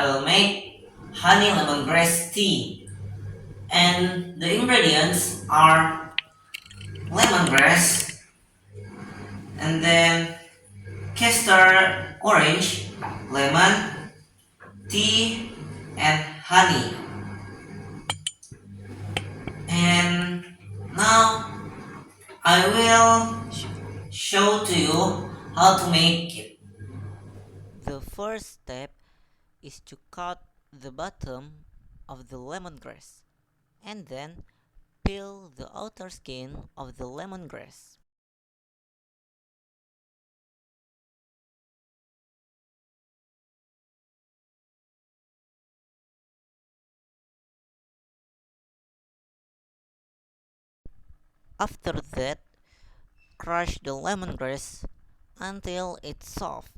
I will make honey lemongrass tea. And the ingredients are lemongrass and then castor orange, lemon, tea, and honey. And now I will show to you how to make it. The first step is to cut the bottom of the lemongrass and then peel the outer skin of the lemongrass. After that, crush the lemongrass until it's soft.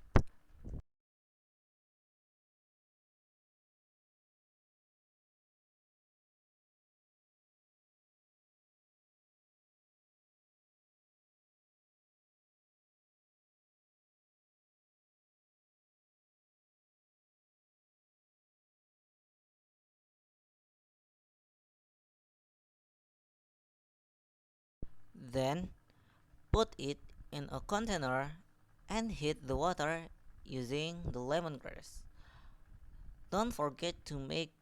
Then, put it in a container and heat the water using the lemongrass. Don't forget to make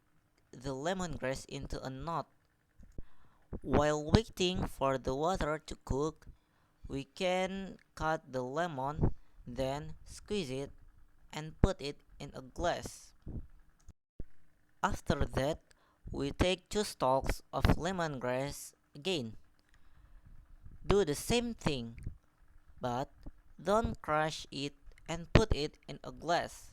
the lemongrass into a knot. While waiting for the water to cook, we can cut the lemon, then squeeze it and put it in a glass. After that, we take 2 stalks of lemongrass again. Do the same thing, but don't crush it and put it in a glass.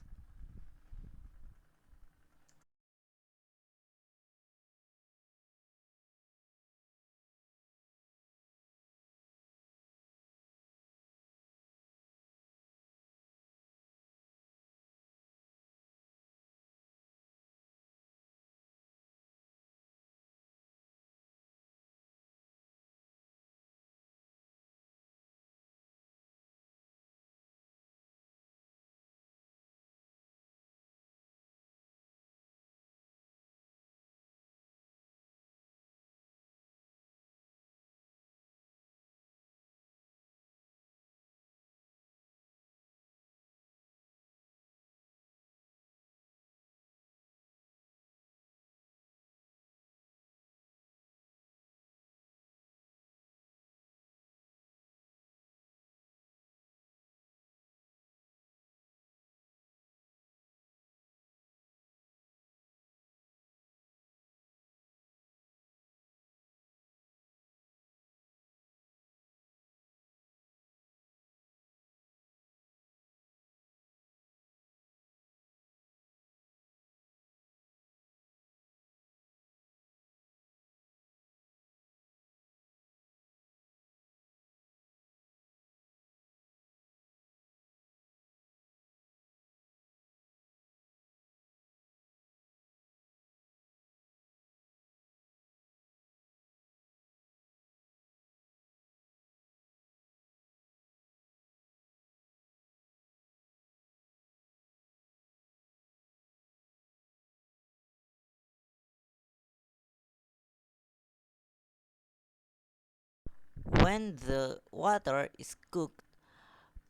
When the water is cooked,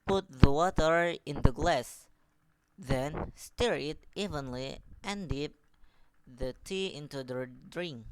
put the water in the glass. Then stir it evenly and dip the tea into the drink.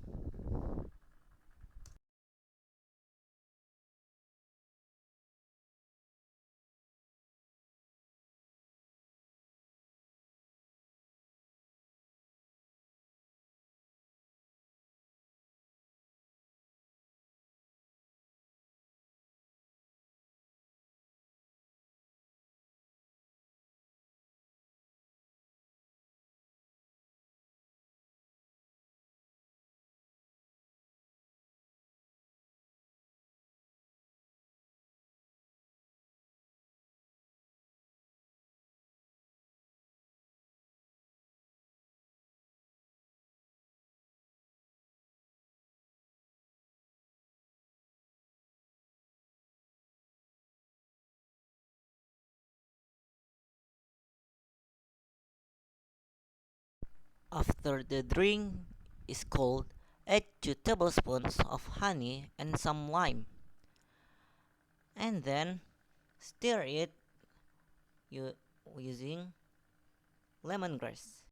After the drink is cold, add 2 tablespoons of honey and some lime, and then stir it u- using lemongrass.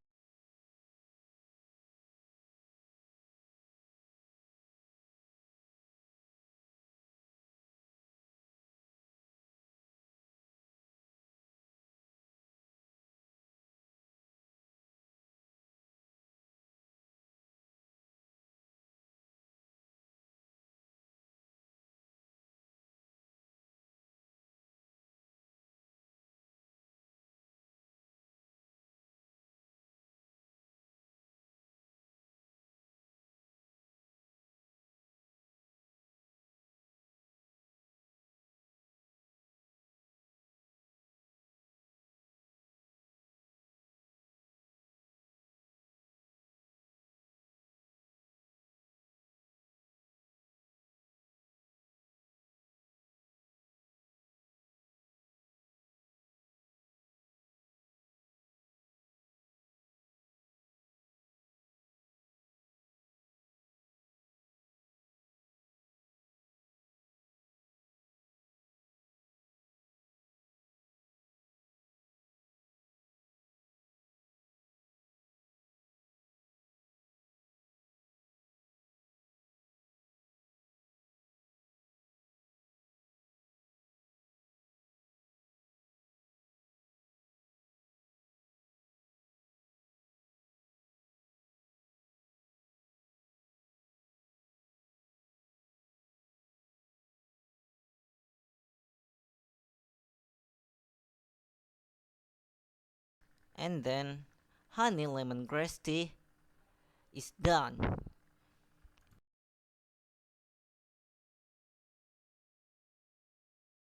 And then honey lemongrass tea is done.